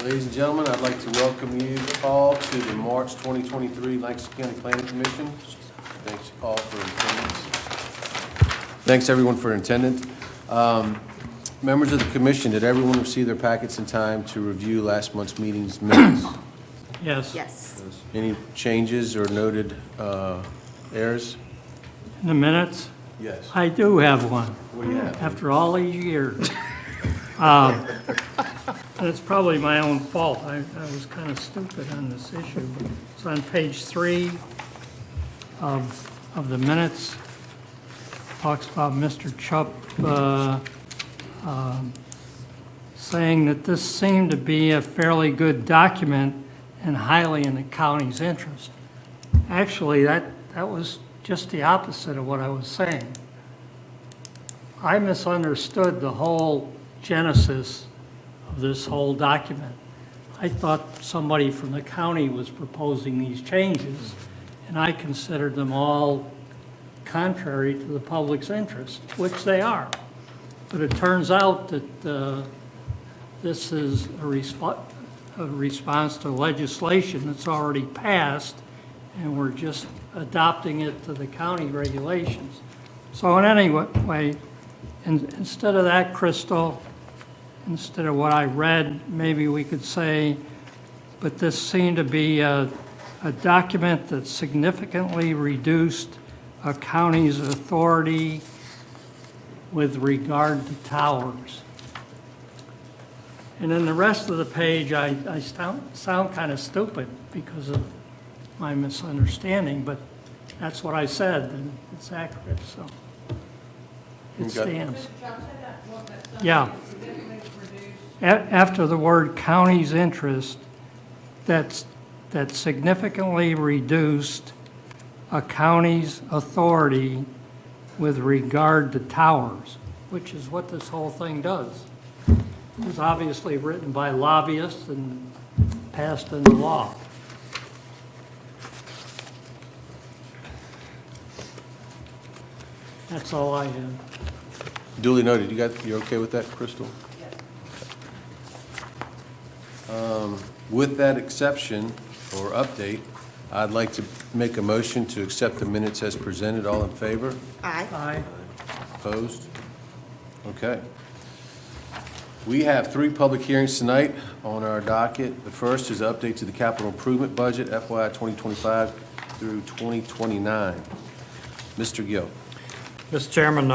Ladies and gentlemen, I'd like to welcome you all to the March 2023 Lancaster County Planning Commission. Thanks all for attendance. Thanks everyone for attendance. Members of the commission, did everyone receive their packets in time to review last month's meeting's minutes? Yes. Yes. Any changes or noted errors? In the minutes, Yes. I do have one, What do you have? after all these years. And it's probably my own fault. I was kind of stupid on this issue. It's on page 3 of the minutes. Talks about Mr. Chubb saying that this seemed to be a fairly good document and highly in the county's interest. Actually, that was just the opposite of what I was saying. I misunderstood the whole genesis of this whole document. I thought somebody from the county was proposing these changes, and I considered them all contrary to the public's interest, which they are. But it turns out that this is a response to legislation that's already passed, and we're just adopting it to the county regulations. So in any way, instead of that, Crystal, instead of what I read, maybe we could say, but this seemed to be a document that significantly reduced a county's authority with regard to towers. And then the rest of the page, I sound kind of stupid because of my misunderstanding, but that's what I said, and it's accurate, so it You got- stands. Yeah. After the word county's interest, that significantly reduced a county's authority with regard to towers, which is what this whole thing does. It was obviously written by lobbyists and passed into law. That's all I have. Duly noted. You're okay with that, Crystal? With that exception or update, I'd like to make a motion to accept the minutes as presented. All in favor? Aye. Aye. Opposed? Okay. We have 3 public hearings tonight on our docket. The first is an update to the capital improvement budget, FY 2025 through 2029. Mr. Gill. Mr. Chairman,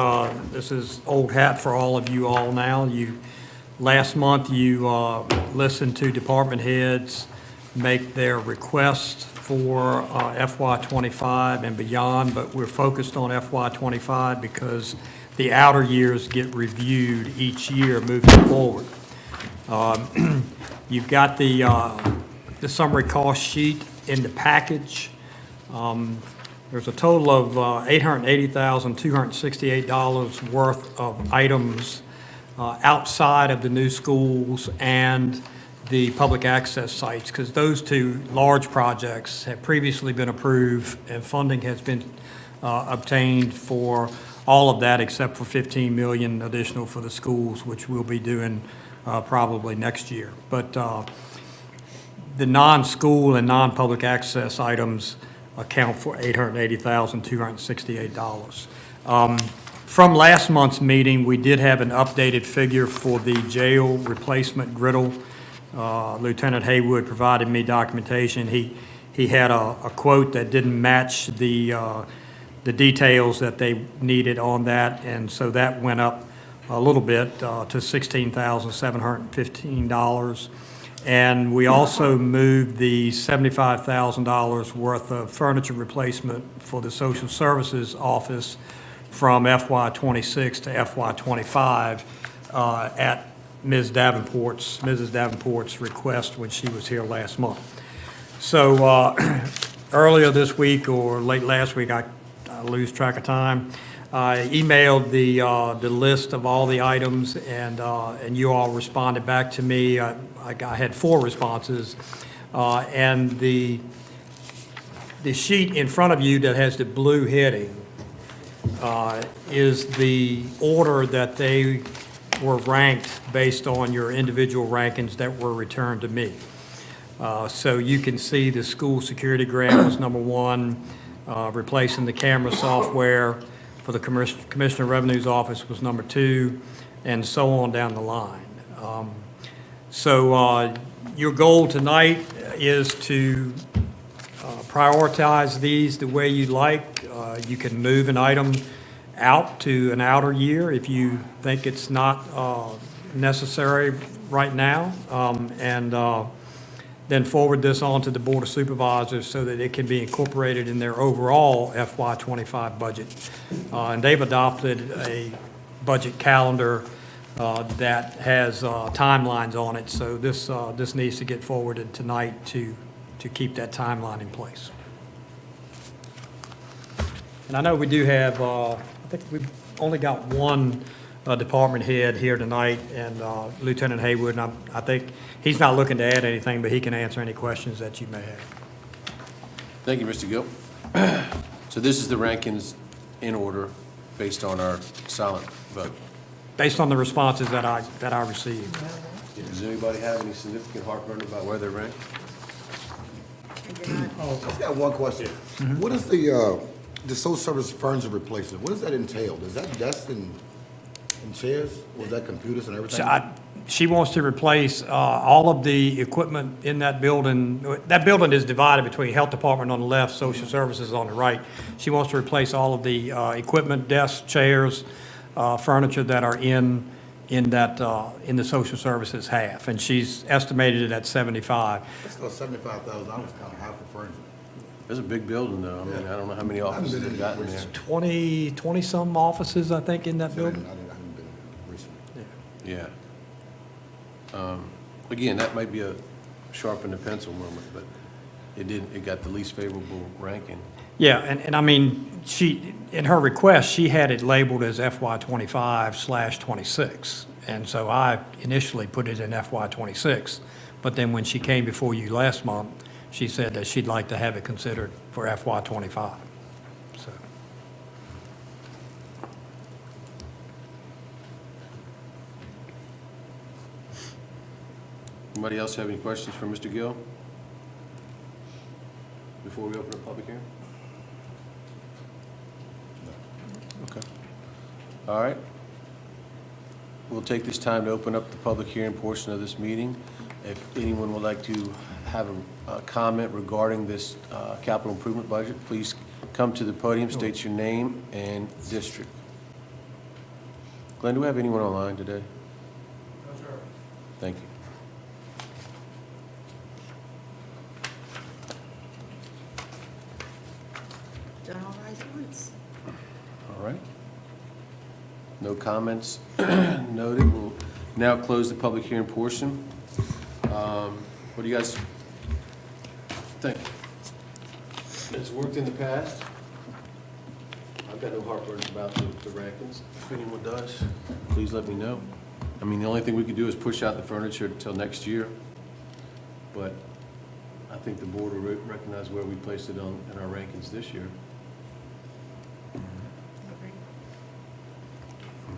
this is old hat for all of you all now. Last month, you listened to department heads make their requests for FY '25 and beyond, but we're focused on FY '25 because the outer years get reviewed each year moving forward. You've got the summary cost sheet in the package. There's a total of $880,268 worth of items outside of the new schools and the public access sites, because those 2 large projects have previously been approved and funding has been obtained for all of that except for $15 million additional for the schools, which we'll be doing probably next year. But the non-school and non-public access items account for $880,268. From last month's meeting, we did have an updated figure for the jail replacement griddle. Lieutenant Haywood provided me documentation. He had a quote that didn't match the details that they needed on that, and so that went up a little bit to $16,715. And we also moved the $75,000 worth of furniture replacement for the social services office from FY '26 to FY '25 at Mrs. Davenport's request when she was here last month. So earlier this week or late last week, I lose track of time, I emailed the list of all the items, and you all responded back to me. I had 4 responses, and the sheet in front of you that has the blue heading is the order that they were ranked based on your individual rankings that were returned to me. So you can see the school security grant was number one, replacing the camera software for the Commissioner of Revenue's office was number two, and so on down the line. So your goal tonight is to prioritize these the way you like. You can move an item out to an outer year if you think it's not necessary right now, and then forward this on to the Board of Supervisors so that it can be incorporated in their overall FY25 budget. And they've adopted a budget calendar that has timelines on it, so this needs to get forwarded tonight to keep that timeline in place. And I know we do have, I think we've only got one department head here tonight, and Lieutenant Haywood, and I think he's not looking to add anything, but he can answer any questions that you may have. Thank you, Mr. Gill. So this is the rankings in order based on our silent vote. Based on the responses that I received. Does anybody have any significant heartburn about where they're ranked? I just got one question. What is the social service furniture replacement? What does that entail? Is that desks and chairs? Or is that computers and everything? So she wants to replace all of the equipment in that building. That building is divided between Health Department on the left, Social Services on the right. She wants to replace all of the equipment, desks, chairs, furniture that are in the Social Services half, and she's estimated it at 75. That's about $75,000 kind of high for furniture. It's a big building, though. I mean, I don't know how many offices they've got in there. 20-some offices, I think, in that building. I haven't been recently. Yeah. Again, that might be a sharpen the pencil moment, but it got the least favorable ranking. Yeah, and I mean, in her request, she had it labeled as FY25/26. And so I initially put it in FY26. But then when she came before you last month, she said that she'd like to have it considered for FY25. So, Anybody else have any questions for Mr. Gill before we open the public hearing? Okay. All right. We'll take this time to open up the public hearing portion of this meeting. If anyone would like to have a comment regarding this capital improvement budget, please come to the podium, state your name and district. Glenn, do we have anyone online today? no, sir. Thank you. Don't all rise at once. All right. No comments noted. We'll now close the public hearing portion. What do you guys think? It's worked in the past. I've got no heartburn about the rankings. If anyone does, please let me know. I mean, the only thing we could do is push out the furniture until next year. But I think the board will recognize where we placed it in our rankings this year.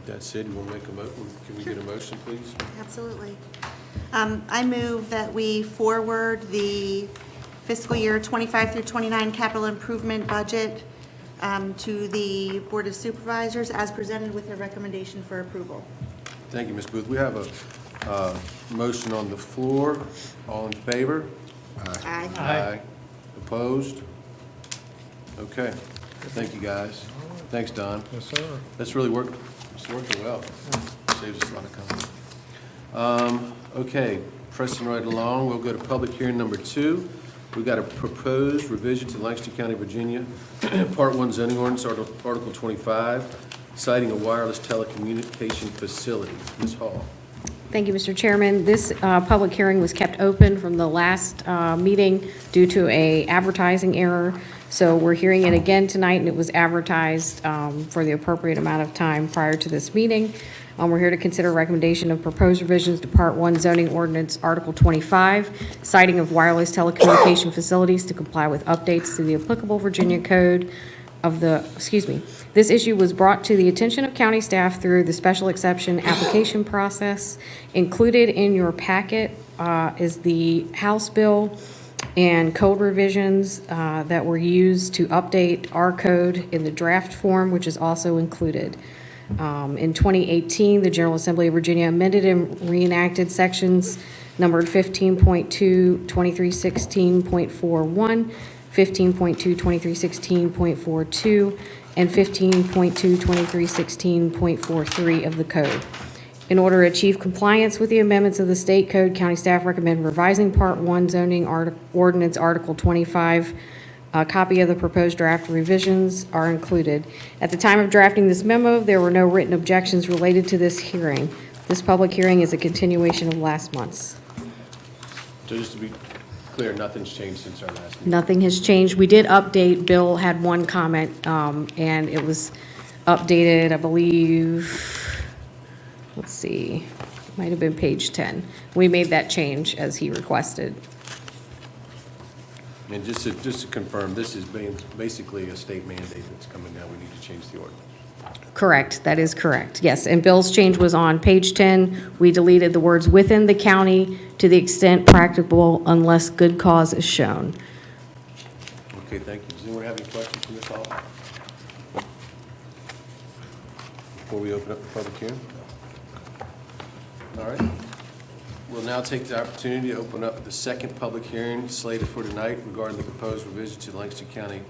That said, you want to make a motion? Can we get a motion, please? Absolutely. I move that we forward the fiscal year 25 through 29 capital improvement budget to the Board of Supervisors as presented with a recommendation for approval. Thank you, Ms. Booth. We have a motion on the floor. All in favor? Aye. Aye. Opposed? Okay. Thank you, guys. Thanks, Don. Yes, sir. That's really worked. It's working well. Saves us a lot of time. Okay, pressing right along, we'll go to public hearing number 2. We've got a proposed revision to Lancaster County, Virginia, Part 1 zoning ordinance, Article 25, citing a wireless telecommunication facility. Ms. Hall. Thank you, Mr. Chairman. This public hearing was kept open from the last meeting due to a advertising error. So we're hearing it again tonight, and it was advertised for the appropriate amount of time prior to this meeting. We're here to consider recommendation of proposed revisions to Part 1 zoning ordinance, Article 25, citing of wireless telecommunication facilities to comply with updates to the applicable Virginia code This issue was brought to the attention of county staff through the special exception application process. Included in your packet is the House bill and code revisions that were used to update our code in the draft form, which is also included. In 2018, the General Assembly of Virginia amended and reenacted sections numbered 15.2, 2316.41, 15.2, 2316.42, and 15.2, 2316.43 of the code. In order to achieve compliance with the amendments of the state code, county staff recommend revising Part 1 zoning ordinance Article 25. A copy of the proposed draft revisions are included. At the time of drafting this memo, there were no written objections related to this hearing. This public hearing is a continuation of last month's. So just to be clear, nothing's changed since our last meeting. Nothing has changed. We did update, Bill had one comment, and it was updated, I believe, let's see, might have been page 10. We made that change as he requested. And just to confirm, this is basically a state mandate that's coming now. We need to change the ordinance. Correct, that is correct, yes. And Bill's change was on page 10. We deleted the words "within the county to the extent practicable unless good cause is shown." Okay, thank you. Does anyone have any questions for Ms. Hall? Before we open up the public hearing? All right. We'll now take the opportunity to open up the second public hearing slated for tonight regarding the proposed revision to Lancaster County,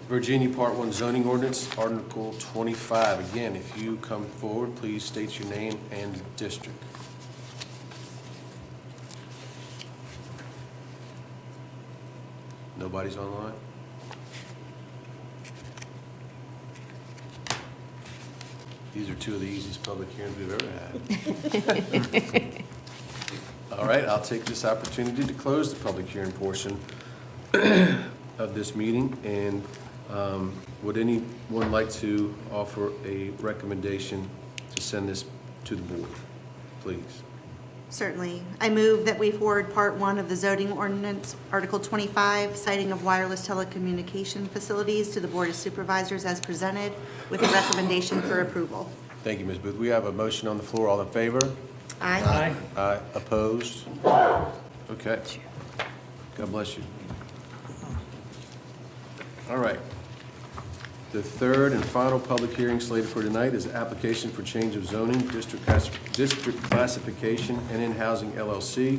Virginia Part 1 zoning ordinance, Article 25. Again, if you come forward, please state your name and district. Nobody's online? These are two of the easiest public hearings we've ever had. All right, I'll take this opportunity to close the public hearing portion of this meeting. And would anyone like to offer a recommendation to send this to the board, please? Certainly. I move that we forward Part 1 of the zoning ordinance, Article 25, siting of wireless telecommunication facilities to the Board of Supervisors as presented, with a recommendation for approval. Thank you, Ms. Booth. We have a motion on the floor. All in favor? Aye. Aye. Opposed? Okay. God bless you. All right. The third and final public hearing slated for tonight is application for change of zoning, district classification, and in-housing LLC,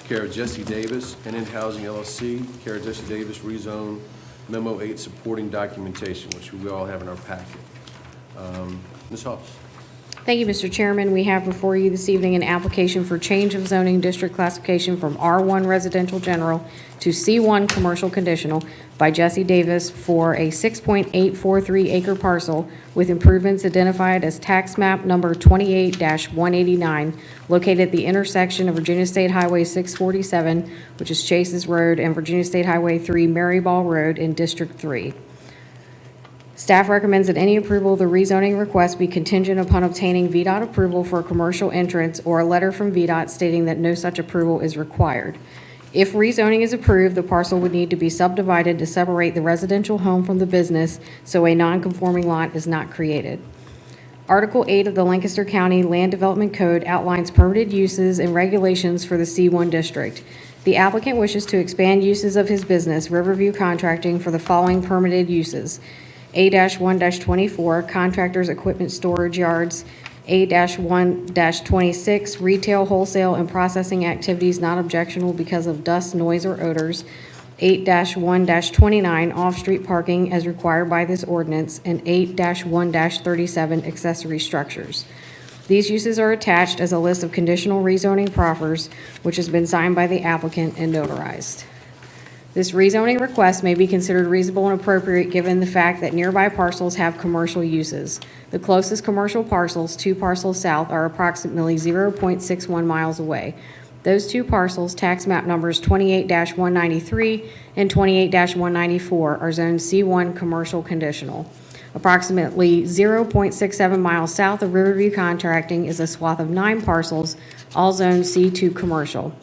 care of Jesse Davis, and in-housing LLC, care of Jesse Davis, rezone memo 8 supporting documentation, which we all have in our packet. Ms. Hall. Thank you, Mr. Chairman. We have before you this evening an application for change of zoning district classification from R1 Residential General to C1 Commercial Conditional by Jesse Davis for a 6.843 acre parcel with improvements identified as tax map number 28-189, located at the intersection of Virginia State Highway 647, which is Chases Road, and Virginia State Highway 3 Maryball Road in District 3. Staff recommends that any approval of the rezoning request be contingent upon obtaining VDOT approval for a commercial entrance or a letter from VDOT stating that no such approval is required. If rezoning is approved, the parcel would need to be subdivided to separate the residential home from the business, so a non-conforming lot is not created. Article 8 of the Lancaster County Land Development Code outlines permitted uses and regulations for the C1 district. The applicant wishes to expand uses of his business, Riverview Contracting, for the following permitted uses: A-1-24, contractors' equipment storage yards; A-1-26, retail, wholesale, and processing activities not objectionable because of dust, noise, or odors; 8-1-29, off-street parking as required by this ordinance; and 8-1-37, accessory structures. These uses are attached as a list of conditional rezoning proffers, which has been signed by the applicant and notarized. This rezoning request may be considered reasonable and appropriate given the fact that nearby parcels have commercial uses. The closest commercial parcels, 2 parcels south, are approximately 0.61 miles away. Those 2 parcels, tax map numbers 28-193 and 28-194, are zoned C1 Commercial Conditional. Approximately 0.67 miles south of Riverview Contracting is a swath of 9 parcels, all zoned C2 Commercial.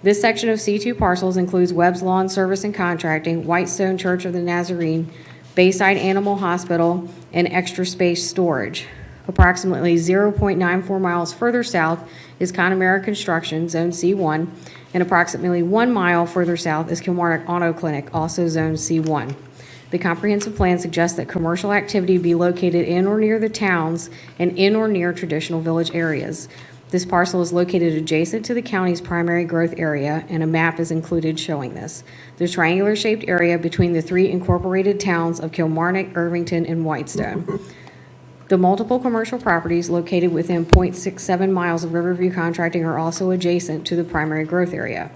This section of C2 parcels includes Webb's Lawn Service and Contracting, Whitestone Church of the Nazarene, Bayside Animal Hospital, and Extra Space Storage. Approximately 0.94 miles further south is Connemara Construction, Zone C1, and approximately 1 mile further south is Kilmarnock Auto Clinic, also Zone C1. The comprehensive plan suggests that commercial activity be located in or near the towns and in or near traditional village areas. This parcel is located adjacent to the county's primary growth area, and a map is included showing this. The triangular-shaped area between the 3 incorporated towns of Kilmarnock, Irvington, and Whitestone. The multiple commercial properties located within .67 miles of Riverview Contracting are also adjacent to the primary growth area.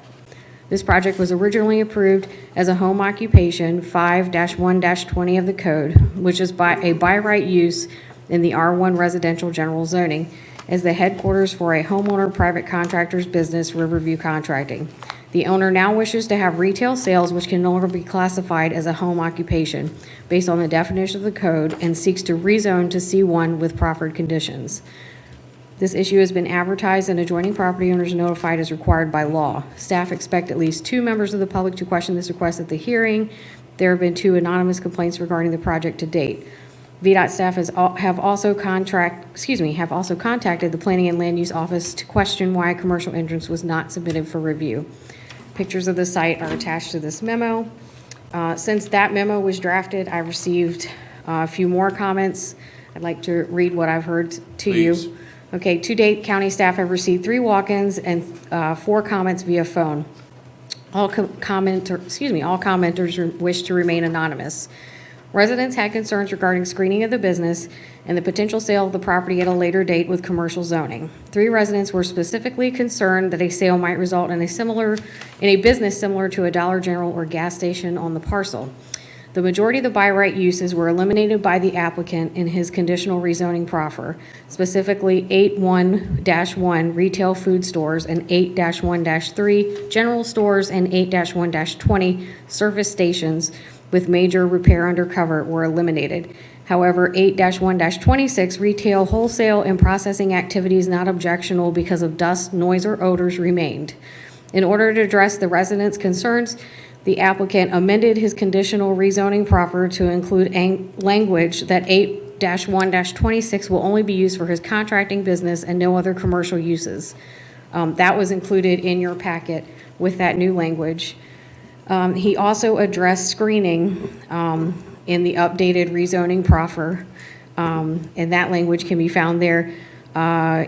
This project was originally approved as a home occupation 5-1-20 of the code, which is a by right use in the R1 residential general zoning as the headquarters for a homeowner private contractor's business, Riverview Contracting. The owner now wishes to have retail sales which can no longer be classified as a home occupation based on the definition of the code and seeks to rezone to C1 with proffered conditions. This issue has been advertised and adjoining property owners notified as required by law. Staff expect at least 2 members of the public to question this request at the hearing. There have been 2 anonymous complaints regarding the project to date. VDOT staff have also contacted the Planning and Land Use Office to question why a commercial entrance was not submitted for review. Pictures of the site are attached to this memo. Since that memo was drafted, I received a few more comments. I'd like to read what I've heard to you. Please. Okay, to date, county staff have received 3 walk-ins and 4 comments via phone. All commenters wish to remain anonymous. Residents had concerns regarding screening of the business and the potential sale of the property at a later date with commercial zoning. 3 residents were specifically concerned that a sale might result in a business similar to a Dollar General or gas station on the parcel. The majority of the by right uses were eliminated by the applicant in his conditional rezoning proffer, specifically 8-1-1 retail food stores and 8-1-3 general stores and 8-1-20 service stations with major repair undercover were eliminated. However, 8-1-26 retail, wholesale, and processing activities not objectionable because of dust, noise, or odors remained. In order to address the residents' concerns, the applicant amended his conditional rezoning proffer to include language that 8-1-26 will only be used for his contracting business and no other commercial uses. That was included in your packet with that new language. He also addressed screening in the updated rezoning proffer, and that language can be found there.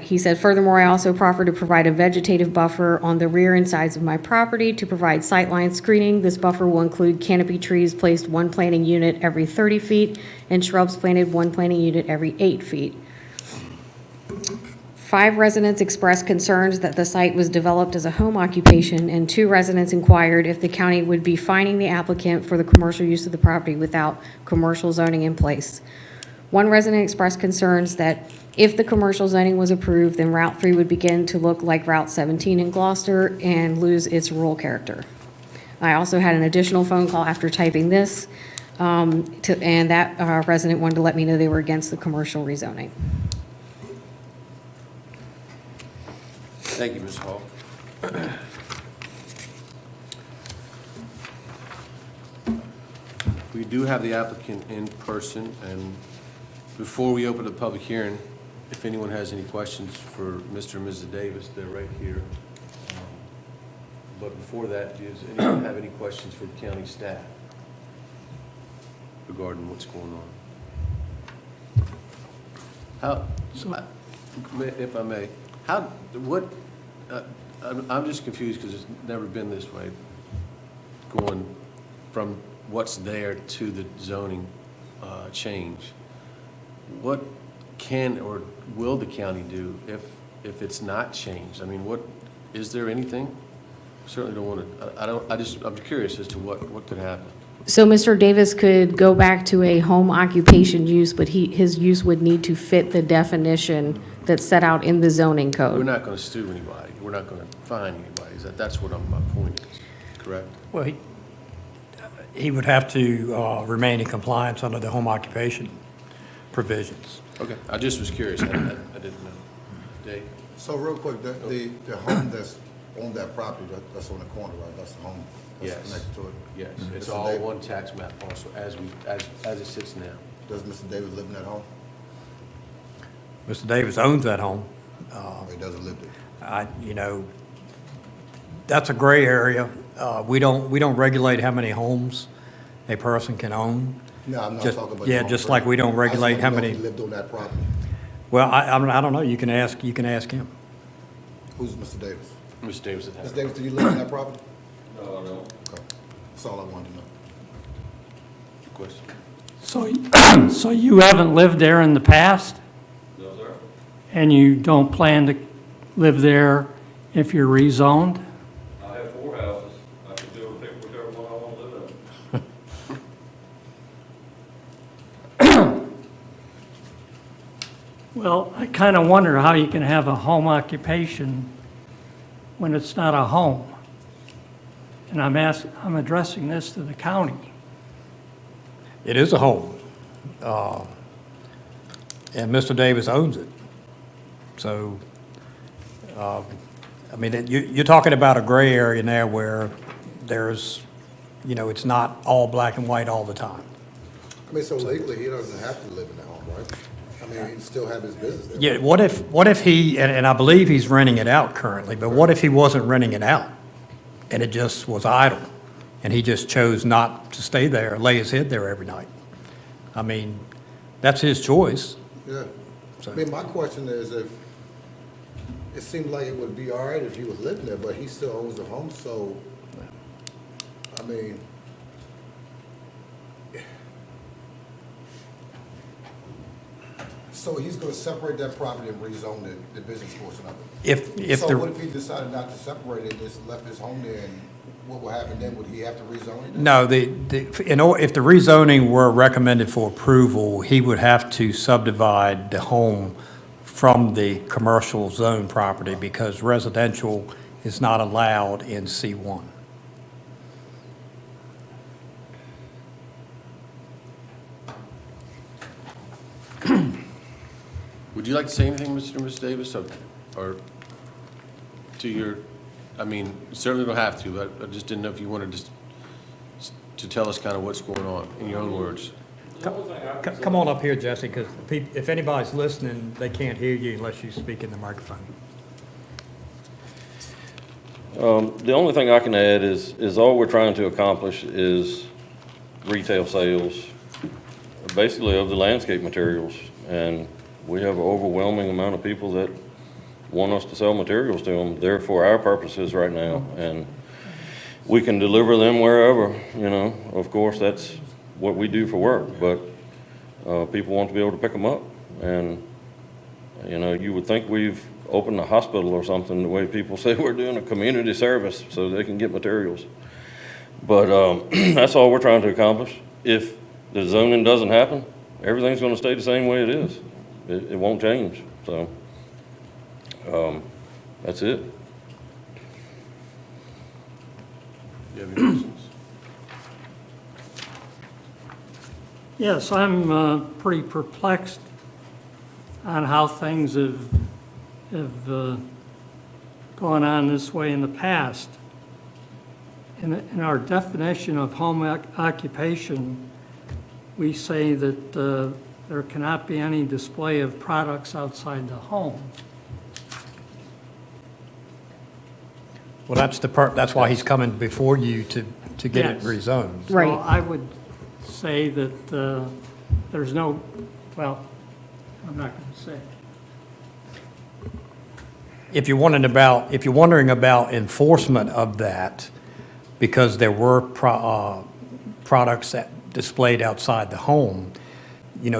He said, furthermore, I also proffer to provide a vegetative buffer on the rear and sides of my property to provide sightline screening. This buffer will include canopy trees placed 1 planting unit every 30 feet and shrubs planted 1 planting unit every 8 feet. 5 residents expressed concerns that the site was developed as a home occupation, and 2 residents inquired if the county would be fining the applicant for the commercial use of the property without commercial zoning in place. 1 resident expressed concerns that if the commercial zoning was approved, then Route 3 would begin to look like Route 17 in Gloucester and lose its rural character. I also had an additional phone call after typing this, and that resident wanted to let me know they were against the commercial rezoning. Thank you, Ms. Hall. We do have the applicant in person, and before we open the public hearing, if anyone has any questions for Mr. and Mrs. Davis, they're right here. But before that, does anyone have any questions for the county staff regarding what's going on? If I may, I'm just confused because it's never been this way, going from what's there to the zoning change. What can or will the county do if it's not changed? I mean, is there anything? Certainly don't want to, I'm curious as to what could happen. So Mr. Davis could go back to a home occupation use, but his use would need to fit the definition that's set out in the zoning We're code. not going to sue anybody. We're not going to fine anybody. That's what my point is, correct? Well, he would have to remain in compliance under the home occupation provisions. Okay, I just was curious. I didn't know. Dave? So real quick, the home that's on that property, that's on the corner, right, that's the home Yes. connected to it. Yes, it's Mr. all Davis? one tax map also, as it sits now. Does Mr. Davis live in that home? Mr. Davis owns that home. Or he doesn't live there? That's a gray area. We don't regulate how many homes a person can own. No, I'm not Just- talking about. yeah, your own just like we don't property. I just regulate how wanna know if many- he lived on that property. Well, I don't know. You can ask him. Who's Mr. Davis? Mr. Davis would have. Mr. Davis, do you live on that property? No, I don't. Okay, that's all I wanted to know. Question. So you haven't lived there in the past, No, sir. and you don't plan to live there if you're rezoned? I have 4 houses. I can do pick whichever one I want to live in. Well, I kind of wonder how you can have a home occupation when it's not a home. And I'm addressing this to the county. It is a home. And Mr. Davis owns it. So, you're talking about a gray area now where there's, it's not all black and white all the time. I mean, so legally, he doesn't have to live in the home, right? I mean, he'd still have his business there. Yeah, what if he, and I believe he's renting it out currently, but what if he wasn't renting it out? And it just was idle, and he just chose not to stay there, lay his head there every night? I mean, that's his choice. Yeah. So- I mean, my question is if, it seemed like it would be all right if he was living there, but he still owns the home, so, I mean, so he's gonna separate that property and rezone the business portion of it? If So what the, if he decided not to separate it, just left his home there, and what would happen then? Would he have to rezone it? no, if the rezoning were recommended for approval, he would have to subdivide the home from the commercial zone property because residential is not allowed in C1. Would you like to say anything, Mr. and Ms. Davis, or to your, I mean, you certainly don't have to, but I just didn't know if you wanted to tell us kind of what's going on, in your own words. Come on up here, Jesse, because if anybody's listening, they can't hear you unless you speak in the microphone. The only thing I can add is all we're trying to accomplish is retail sales, basically of the landscape materials. And we have an overwhelming amount of people that want us to sell materials to them. They're for our purposes right now. And we can deliver them wherever, Of course, that's what we do for work, but people want to be able to pick them up. And, you would think we've opened a hospital or something, the way people say we're doing a community service so they can get materials. But that's all we're trying to accomplish. If the zoning doesn't happen, everything's going to stay the same way it is. It won't change. So that's it. Do you have any questions? Yes, I'm pretty perplexed on how things have gone on this way in the past. In our definition of home occupation, we say that there cannot be any display of products outside the home. Well, that's why he's coming before you to get it Yes. rezoned. So Right. I would say that there's no, well, I'm not going to say. If you're wondering about enforcement of that, because there were products that displayed outside the home,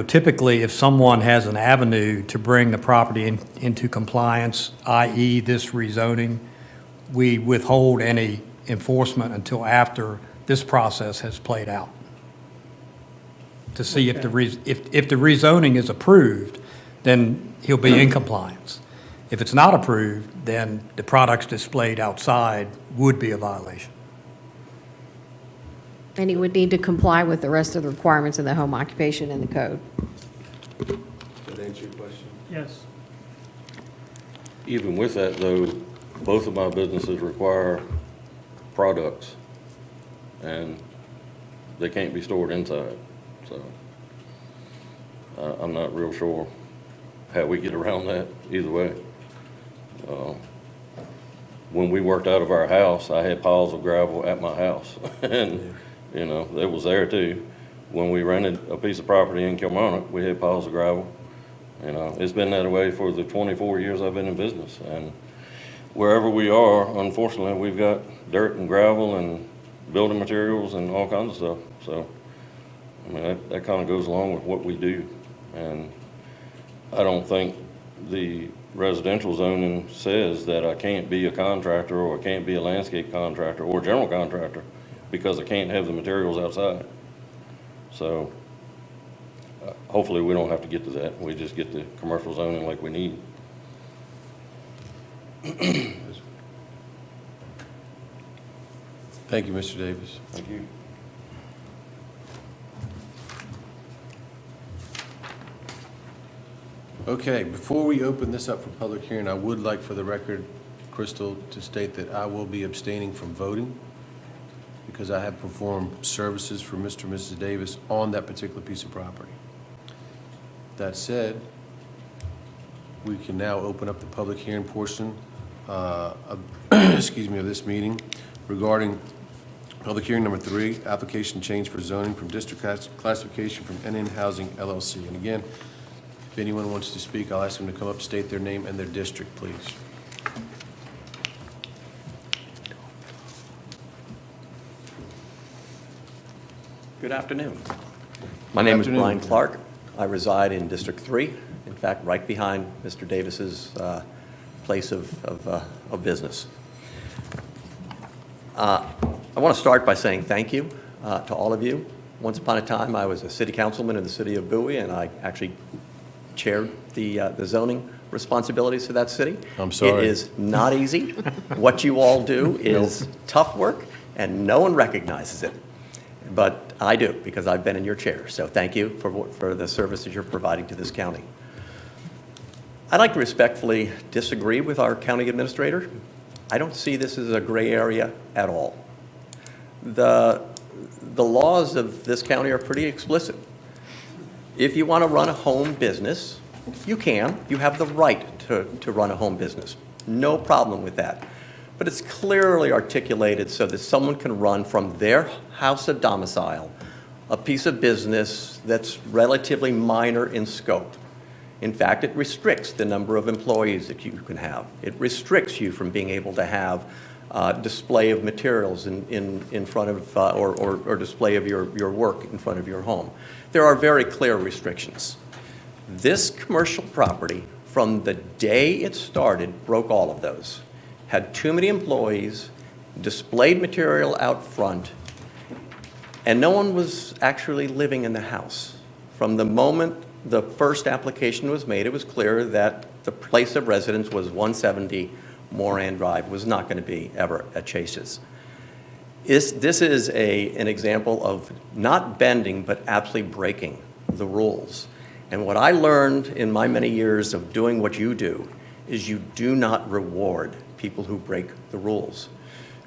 typically if someone has an avenue to bring the property into compliance, i.e. this rezoning, we withhold any enforcement until after this process has played out, to see if the rezoning is approved, then he'll be in compliance. If it's not approved, then the products displayed outside would be a violation. And he would need to comply with the rest of the requirements of the home occupation in the code. Does that answer your question? Yes. Even with that, though, both of my businesses require products. and they can't be stored inside, so I'm not real sure how we get around that either way. When we worked out of our house, I had piles of gravel at my house, and, you know, it was there too. When we rented a piece of property in Kilmarnock, we had piles of gravel. You know, it's been that way for the 24 years I've been in business, and wherever we are, unfortunately, we've got dirt and gravel and building materials and all kinds of stuff. So, I mean, that kind of goes along with what we do. And I don't think the residential zoning says that I can't be a contractor or I can't be a landscape contractor or general contractor because I can't have the materials outside. So, hopefully we don't have to get to that. We just get the commercial zoning like we need. Thank you, Mr. Davis. Thank you. Okay, before we open this up for public hearing, I would like for the record, Crystal, to state that I will be abstaining from voting because I have performed services for Mr. and Mrs. Davis on that particular piece of property. That said, we can now open up the public hearing portion of, excuse me, of this meeting regarding public hearing number 3, application change for zoning from district classification from NN Housing LLC. And again, if anyone wants to speak, I'll ask them to come up, state their name and their district, please. Good afternoon. My name is afternoon. Brian Clark. I reside in District 3, in fact, right behind Mr. Davis's place of business. I want to start by saying thank you to all of you. Once upon a time, I was a city councilman in the city of Bowie, and I actually chaired the zoning responsibilities for that city. I'm sorry. It is not easy. What you all do is tough work, and no one recognizes it. But I do, because I've been in your chair. So thank you for the services you're providing to this county. I'd like to respectfully disagree with our county administrator. I don't see this as a gray area at all. The laws of this county are pretty explicit. If you want to run a home business, you can. You have the right to run a home business. No problem with that. But it's clearly articulated so that someone can run from their house of domicile a piece of business that's relatively minor in scope. In fact, it restricts the number of employees that you can have. It restricts you from being able to have display of materials in front of, or display of your work in front of your home. There are very clear restrictions. This commercial property, from the day it started, broke all of those. Had too many employees, displayed material out front, and no one was actually living in the house. From the moment the first application was made, it was clear that the place of residence was 170 Moran Drive, was not going to be ever at Chase's. This is an example of not bending, but absolutely breaking the rules. And what I learned in my many years of doing what you do is you do not reward people who break the rules.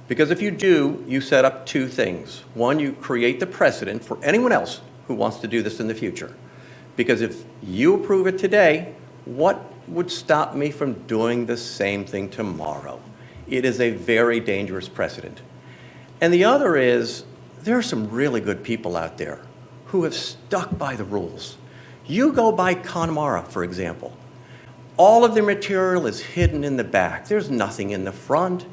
Because if you do, you set up two things. One, you create the precedent for anyone else who wants to do this in the future. Because if you approve it today, what would stop me from doing the same thing tomorrow? It is a very dangerous precedent. And the other is, there are some really good people out there who have stuck by the rules. You go by Connemara, for example. All of the material is hidden in the back. There's nothing in the front.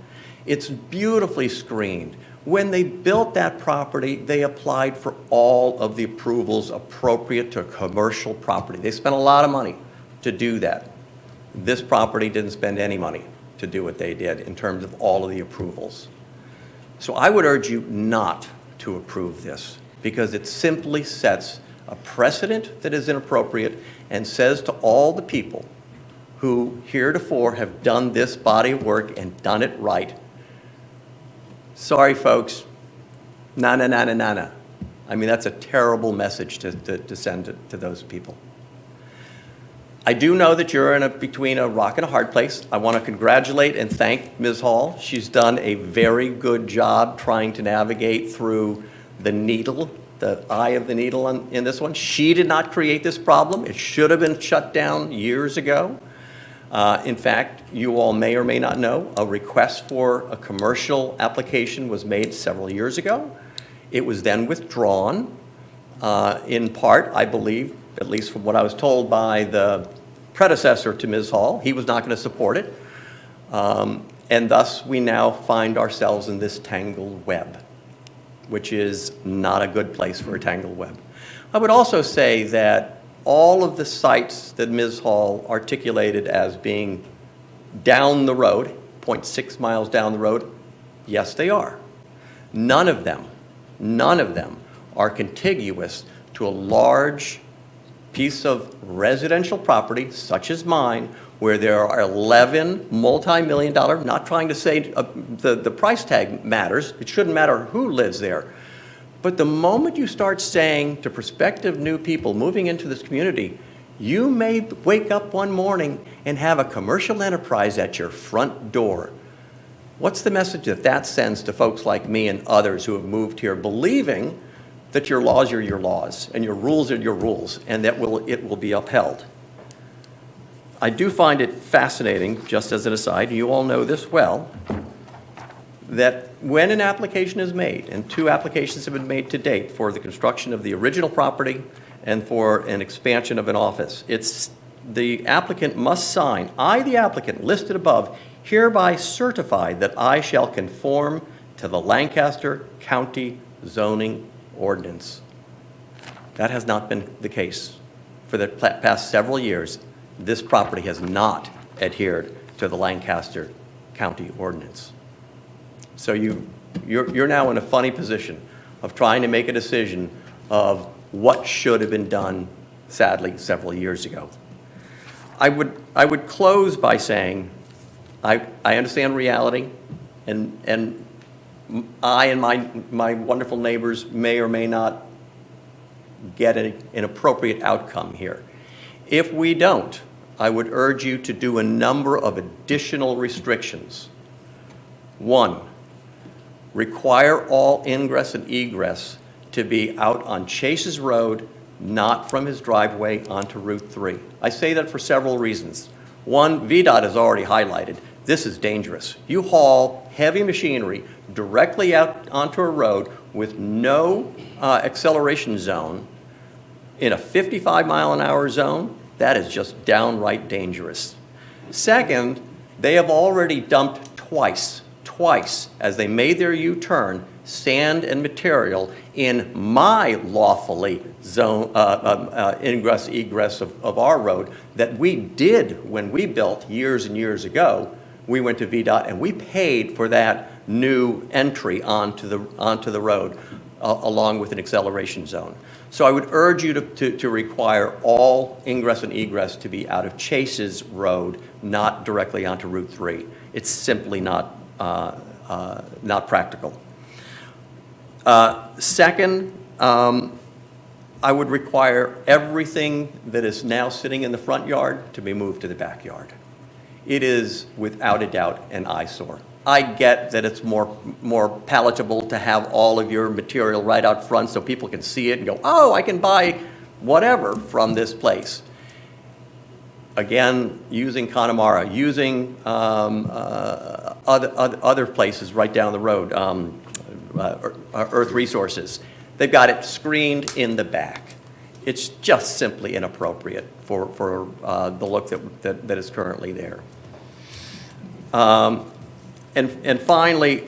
It's beautifully screened. When they built that property, they applied for all of the approvals appropriate to commercial property. They spent a lot of money to do that. This property didn't spend any money to do what they did in terms of all of the approvals. So I would urge you not to approve this because it simply sets a precedent that is inappropriate and says to all the people who heretofore have done this body of work and done it right, sorry folks, na na na na na na. I mean, that's a terrible message to send to those people. I do know that you're between a rock and a hard place. I want to congratulate and thank Ms. Hall. She's done a very good job trying to navigate through the needle, the eye of the needle in this one. She did not create this problem. It should have been shut down years ago. In fact, you all may or may not know, a request for a commercial application was made several years ago. It was then withdrawn, in part, I believe, at least from what I was told by the predecessor to Ms. Hall. He was not going to support it. And thus, we now find ourselves in this tangled web, which is not a good place for a tangled web. I would also say that all of the sites that Ms. Hall articulated as being down the road, 0.6 miles down the road, yes, they are. None of them are contiguous to a large piece of residential property, such as mine, where there are 11 multi-million-dollar, not trying to say the price tag matters, it shouldn't matter who lives there. But the moment you start saying to prospective new people moving into this community, you may wake up one morning and have a commercial enterprise at your front door. What's the message that sends to folks like me and others who have moved here believing that your laws are your laws and your rules are your rules and that it will be upheld? I do find it fascinating, just as an aside, you all know this well, that when an application is made, and 2 applications have been made to date for the construction of the original property and for an expansion of an office, it's the applicant must sign, I, the applicant, listed above, hereby certify that I shall conform to the Lancaster County zoning ordinance. That has not been the case for the past several years. This property has not adhered to the Lancaster County ordinance. So you're now in a funny position of trying to make a decision of what should have been done, sadly, several years ago. I would close by saying I understand reality, and I and my wonderful neighbors may or may not get an appropriate outcome here. If we don't, I would urge you to do a number of additional restrictions. 1, require all ingress and egress to be out on Chase's Road, not from his driveway onto Route 3. I say that for several reasons. 1, VDOT has already highlighted, this is dangerous. You haul heavy machinery directly out onto a road with no acceleration zone in a 55-mile-an-hour zone. That is just downright dangerous. Second, they have already dumped twice, as they made their U-turn, sand and material in my lawfully zone, ingress, egress of our road that we did when we built years and years ago. We went to VDOT and we paid for that new entry onto the road along with an acceleration zone. So I would urge you to require all ingress and egress to be out of Chase's Road, not directly onto Route 3. It's simply not practical. Second, I would require everything that is now sitting in the front yard to be moved to the backyard. It is, without a doubt, an eyesore. I get that it's more palatable to have all of your material right out front so people can see it and go, oh, I can buy whatever from this place. Again, using Connemara, using other places right down the road, Earth Resources. They've got it screened in the back. It's just simply inappropriate for the look that is currently there. And finally,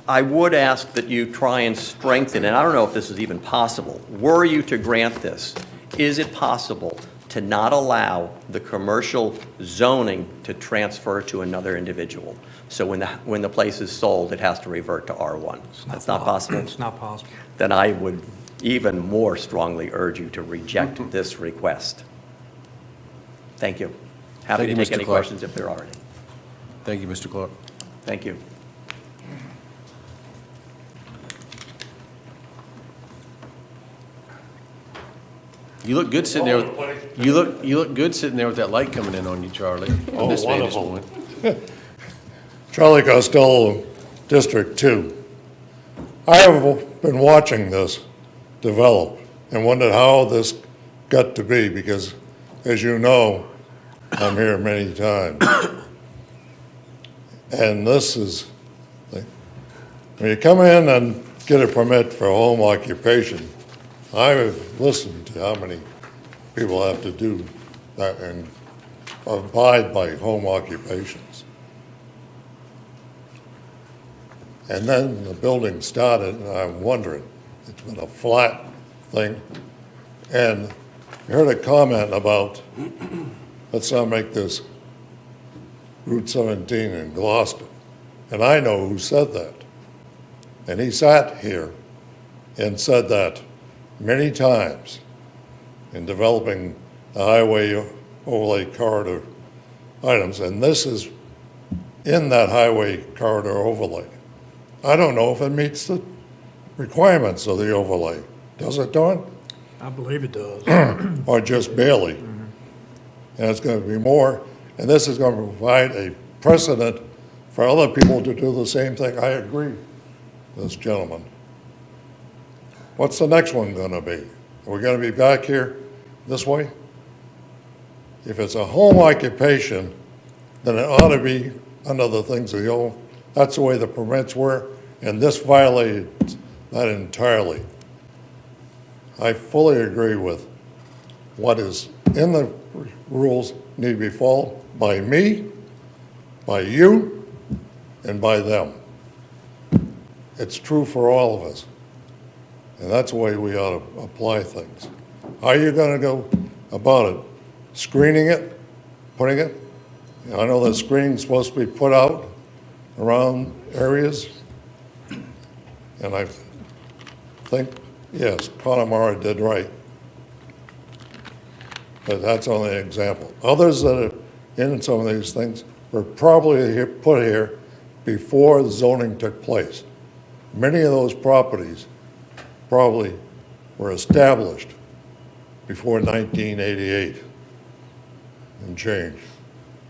I would ask that you try and strengthen, and I don't know if this is even possible, were you to grant this, is it possible to not allow the commercial zoning to transfer to another individual? So when the place is sold, it has to revert to R1. That's not possible? It's not possible. Then I would even more strongly urge you to reject this request. Thank you. Happy Thank to you, take Mr. any Clark. questions if there are any. Thank you, Mr. Clark. Thank you. You look good sitting there with, you look good sitting there with that light coming in on you, Charlie. Oh, This vantage wonderful. point. Charlie Costello, District 2. I have been watching this develop and wondered how this got to be, because, as you know, I'm here many times. And this is, when you come in and get a permit for home occupation, I've listened to how many people have to do that and abide by home occupations. And then the building started, and I'm wondering, it's been a flat thing. And I heard a comment about, let's not make this Route 17 in Gloucester. And I know who said that. And he sat here and said that many times in developing the highway overlay corridor items. And this is in that highway corridor overlay. I don't know if it meets the requirements of the overlay. Does it, Don? I believe it does. Or just barely? And it's going to be more, and this is going to provide a precedent for other people to do the same thing. I agree with this gentleman. What's the next one going to be? Are we going to be back here this way? If it's a home occupation, then it ought to be under the things of the old. That's the way the permits were, and this violated that entirely. I fully agree with what is in the rules need to be followed by me, by you, and by them. It's true for all of us. And that's the way we ought to apply things. How are you going to go about it? Screening it, putting it? I know that screening's supposed to be put out around areas. And I think, yes, Connemara did right. But that's only an example. Others that are in some of these things were probably put here before the zoning took place. Many of those properties probably were established before 1988 and changed.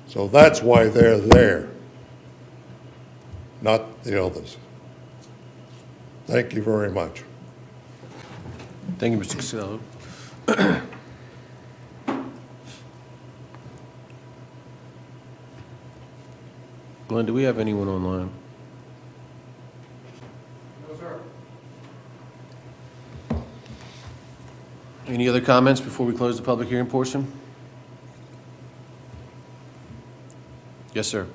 So that's why they're there, not the others. Thank you very much. Thank you, Mr. Costello. Glenn, do we have anyone online? No, sir. Any other comments before we close the public hearing portion? Yes, sir.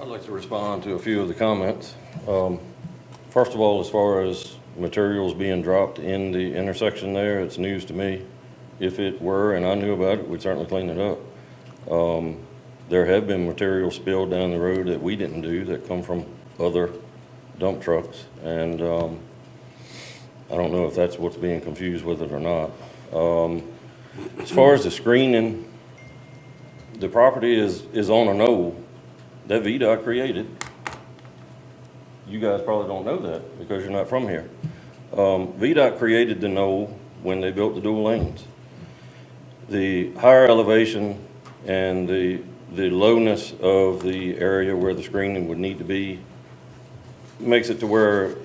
I'd like to respond to a few of the comments. First of all, as far as materials being dropped in the intersection there, it's news to me. If it were, and I knew about it, we'd certainly clean it up. There have been materials spilled down the road that we didn't do that come from other dump trucks, and I don't know if that's what's being confused with it or not. As far as the screening, the property is on a knoll that VDOT created. You guys probably don't know that because you're not from here. VDOT created the knoll when they built the dual lanes. The higher elevation and the lowness of the area where the screening would need to be makes it to where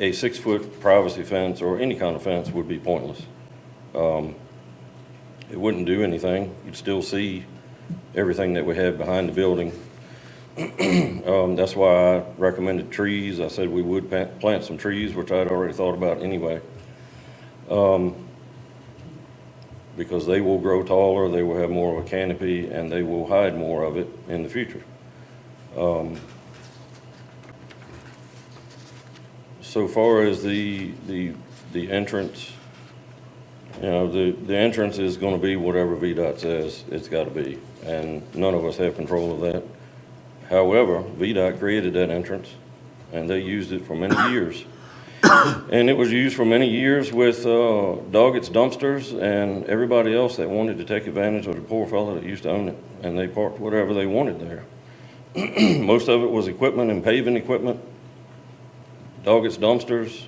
a 6-foot privacy fence or any kind of fence would be pointless. It wouldn't do anything. You'd still see everything that we have behind the building. That's why I recommended trees. I said we would plant some trees, which I'd already thought about anyway. Because they will grow taller, they will have more of a canopy, and they will hide more of it in the future. So far as the entrance, you know, the entrance is going to be whatever VDOT says it's got to be, and none of us have control of that. However, VDOT created that entrance, and they used it for many years. And it was used for many years with Doggett's dumpsters and everybody else that wanted to take advantage of the poor fellow that used to own it, and they parked whatever they wanted there. Most of it was equipment and paving equipment, Doggett's dumpsters.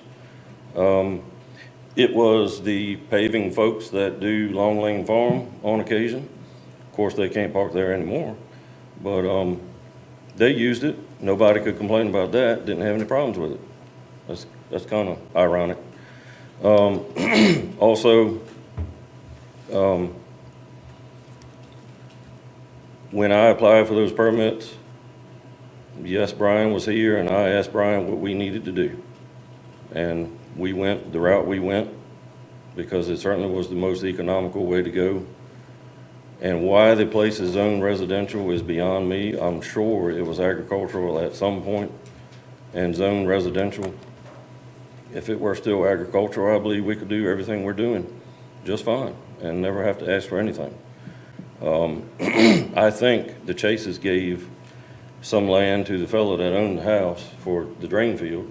It was the paving folks that do Long Lane Farm on occasion. Of course, they can't park there anymore, but they used it. Nobody could complain about that, didn't have any problems with it. That's kind of ironic. Also, when I applied for those permits, yes, Brian was here, and I asked Brian what we needed to do. And we went the route we went because it certainly was the most economical way to go. And why the place is zoned residential is beyond me. I'm sure it was agricultural at some point and zoned residential. If it were still agricultural, I believe we could do everything we're doing just fine and never have to ask for anything. I think the Chases gave some land to the fellow that owned the house for the drain field,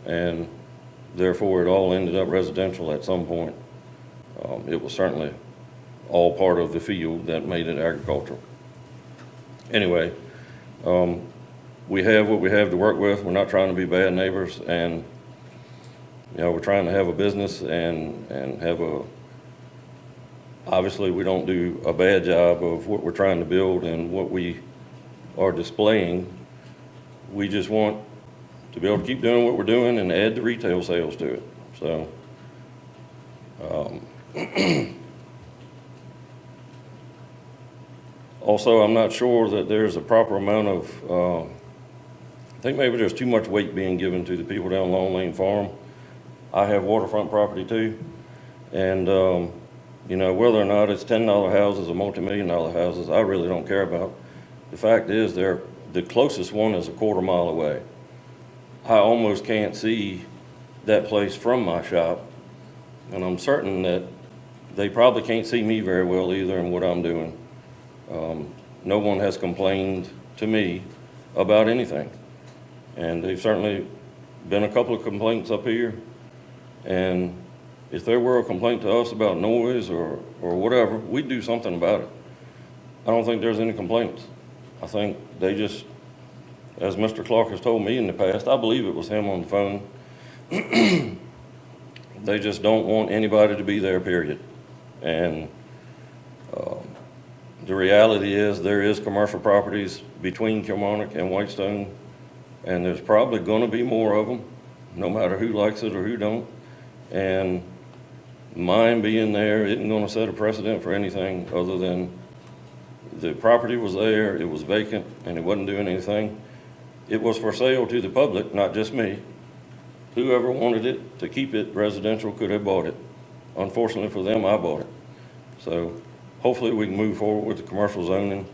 and therefore it all ended up residential at some point. It was certainly all part of the field that made it agricultural. Anyway, we have what we have to work with. We're not trying to be bad neighbors, and we're trying to have a business and have a, obviously we don't do a bad job of what we're trying to build and what we are displaying. We just want to be able to keep doing what we're doing and add the retail sales to it. So, also, I'm not sure that there's a proper amount of, I think maybe there's too much weight being given to the people down Long Lane Farm. I have waterfront property too, and whether or not it's $10 houses or multi-million-dollar houses, I really don't care about. The fact is, the closest one is a quarter mile away. I almost can't see that place from my shop, and I'm certain that they probably can't see me very well either in what I'm doing. No one has complained to me about anything, and they've certainly been a couple of complaints up here, and if there were a complaint to us about noise or whatever, we'd do something about it. I don't think there's any complaints. I think they just, as Mr. Clark has told me in the past, I believe it was him on the phone, they just don't want anybody to be there, period. And the reality is there is commercial properties between Kilmarnock and Whitestone, and there's probably gonna be more of them, no matter who likes it or who don't. And mine being there isn't gonna set a precedent for anything other than the property was there, it was vacant, and it wasn't doing anything. It was for sale to the public, not just me. Whoever wanted it to keep it residential could have bought it. Unfortunately for them, I bought it. So hopefully we can move forward with the commercial zoning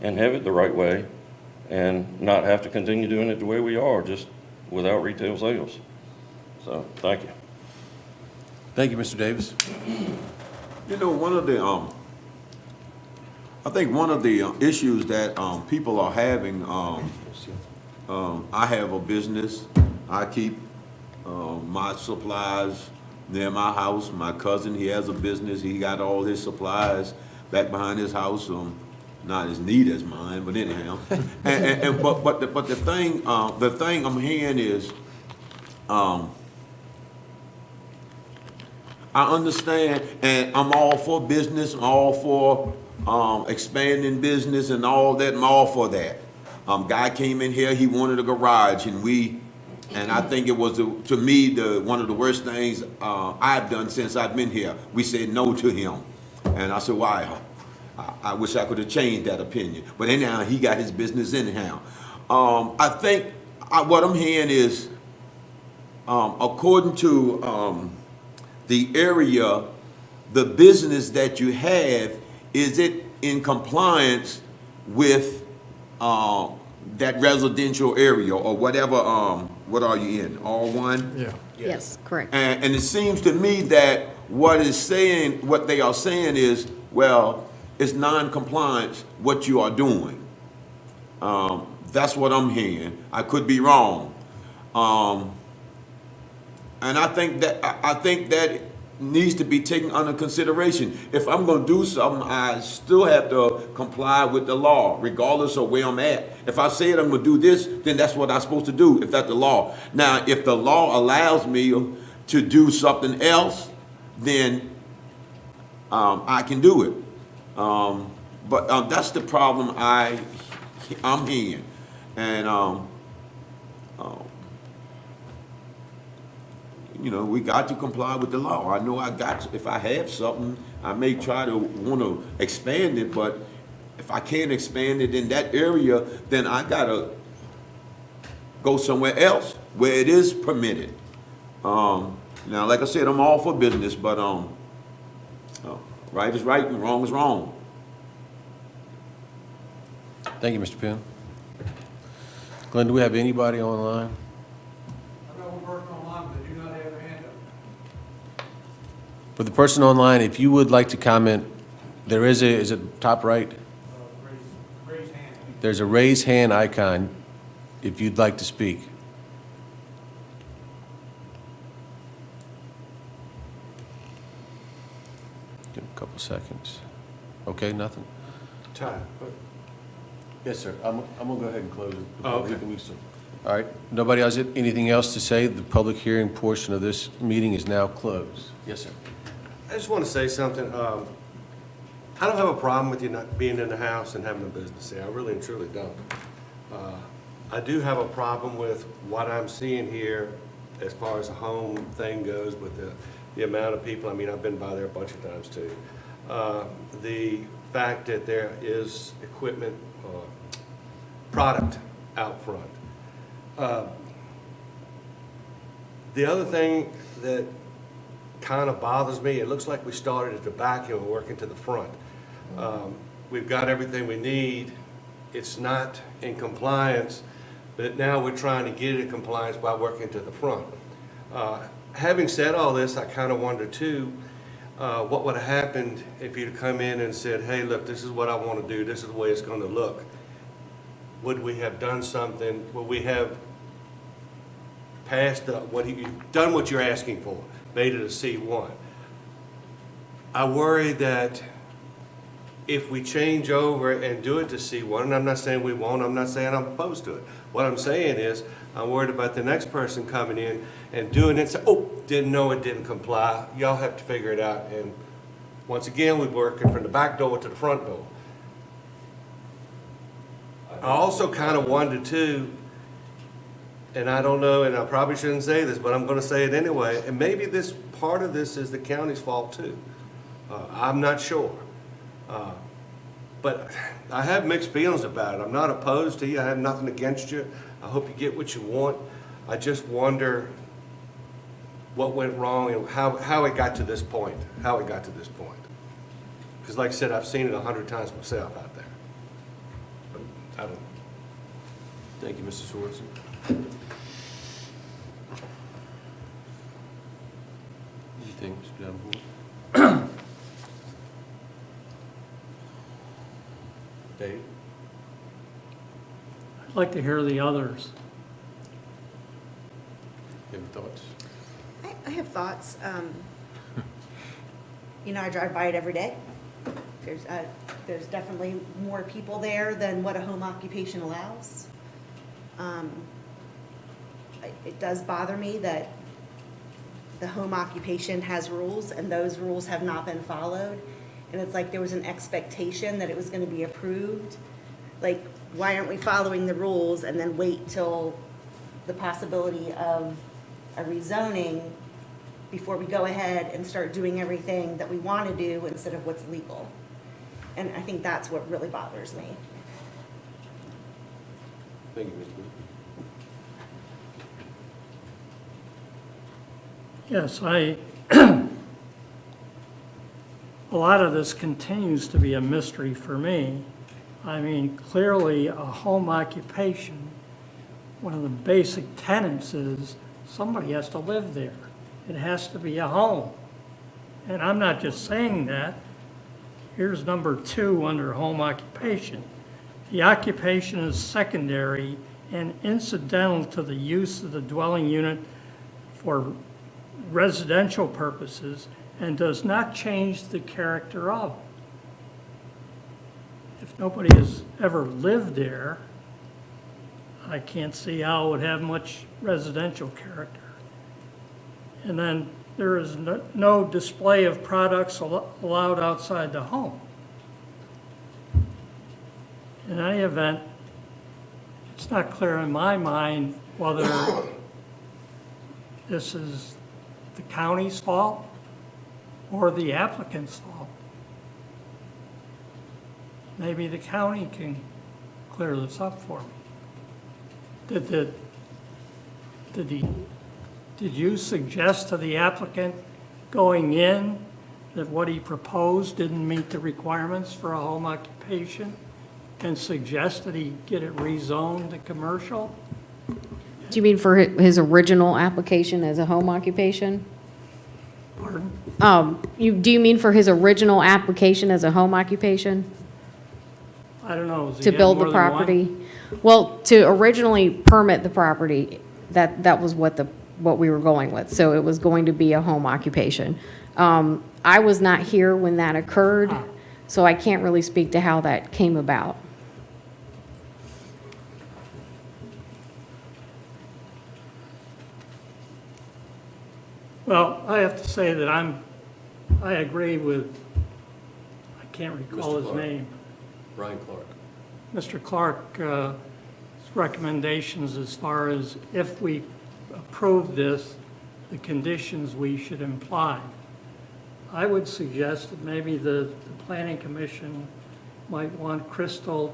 and have it the right way and not have to continue doing it the way we are, just without retail sales. So, thank you. Thank you, Mr. Davis. One of the, I think one of the issues that people are having, I have a business. I keep my supplies near my house. My cousin, he has a business. He got all his supplies back behind his house. Not as neat as mine, but anyhow. But the thing I'm hearing is, I understand, and I'm all for business, I'm all for expanding business and all that, I'm all for that. Guy came in here, he wanted a garage, and I think it was, to me, one of the worst things I've done since I've been here. We said no to him. And I said, why? I wish I could have changed that opinion. But anyhow, he got his business anyhow. I think what I'm hearing is, according to the area, the business that you have, is it in compliance with that residential area or whatever, what are you in, R1? Yeah. Yes, correct. And it seems to me that what they are saying is, well, it's non-compliance what you are doing. That's what I'm hearing. I could be wrong. And I think that needs to be taken under consideration. If I'm gonna do something, I still have to comply with the law, regardless of where I'm at. If I said I'm gonna do this, then that's what I'm supposed to do, if that's the law. Now, if the law allows me to do something else, then I can do it. But that's the problem I'm in. And, you know, we got to comply with the law. I know I got to, if I have something, I may try to want to expand it, but if I can't expand it in that area, then I gotta go somewhere else where it is permitted. Now, like I said, I'm all for business, but, right is right and wrong is wrong. Thank you, Mr. Penn. Glenn, do we have anybody online? I've got one person online, but they do not have their hand up. For the person online, if you would like to comment, there is it top right? Raise hand. There's a raise hand icon if you'd like to speak. Give it a couple seconds. Okay, nothing? Time. Yes, sir. I'm gonna go ahead and close it. Oh, okay. All right. Nobody else, anything else to say? The public hearing portion of this meeting is now closed. Yes, sir. I just want to say something. I don't have a problem with you not being in the house and having a business there. I really and truly don't. I do have a problem with what I'm seeing here as far as the home thing goes with the amount of people. I mean, I've been by there a bunch of times too. The fact that there is equipment, product out front. The other thing that kind of bothers me, it looks like we started at the back and we're working to the front. We've got everything we need. It's not in compliance, but now we're trying to get it in compliance by working to the front. Having said all this, I kind of wonder too, what would have happened if you'd come in and said, hey, look, this is what I want to do, this is the way it's going to look. Would we have done something, would we have passed done what you're asking for, made it a C1? I worry that if we change over and do it to C1, and I'm not saying we won't, I'm not saying I'm opposed to it. What I'm saying is, I'm worried about the next person coming in and doing it, and say, oh, didn't know it didn't comply, y'all have to figure it out. And once again, we're working from the back door to the front door. I also kind of wonder too, and I don't know, and I probably shouldn't say this, but I'm going to say it anyway, and maybe this, part of this is the county's fault too. I'm not sure. But I have mixed feelings about it. I'm not opposed to you. I have nothing against you. I hope you get what you want. I just wonder what went wrong and how it got to this point, Because like I said, I've seen it 100 times myself out there. But I don't. Thank you, Mr. Swartz. Anything, Mr. Davenport? Dave? I'd like to hear the others. You have thoughts? I have thoughts. You know, I drive by it every day. There's definitely more people there than what a home occupation allows. It does bother me that the home occupation has rules and those rules have not been followed. And it's like there was an expectation that it was going to be approved. Like, why aren't we following the rules and then wait till the possibility of a rezoning before we go ahead and start doing everything that we want to do instead of what's legal? And I think that's what really bothers me. Thank you, Mr. Booth. Yes, a lot of this continues to be a mystery for me. I mean, clearly, a home occupation, one of the basic tenets is somebody has to live there. It has to be a home. And I'm not just saying that. Here's number 2 under home occupation. The occupation is secondary and incidental to the use of the dwelling unit for residential purposes and does not change the character of it. If nobody has ever lived there, I can't see how it would have much residential character. And then there is no display of products allowed outside the home. In any event, it's not clear in my mind whether this is the county's fault or the applicant's fault. Maybe the county can clear this up for me. Did you suggest to the applicant going in that what he proposed didn't meet the requirements for a home occupation and suggest that he get it rezoned to commercial? Do you mean for his original application as a home occupation? Pardon? Do you mean for his original application as a home occupation? I don't know. Does he To have build more the than one? property? Well, to originally permit the property, that was what we were going with. So it was going to be a home occupation. I was not here when that occurred, so I can't really speak to how that came about. Well, I have to say that I agree with, I can't recall Mr. his Clark. name, Brian Clark. Mr. Clark's recommendations as far as if we approve this, the conditions we should imply. I would suggest that maybe the planning commission might want Crystal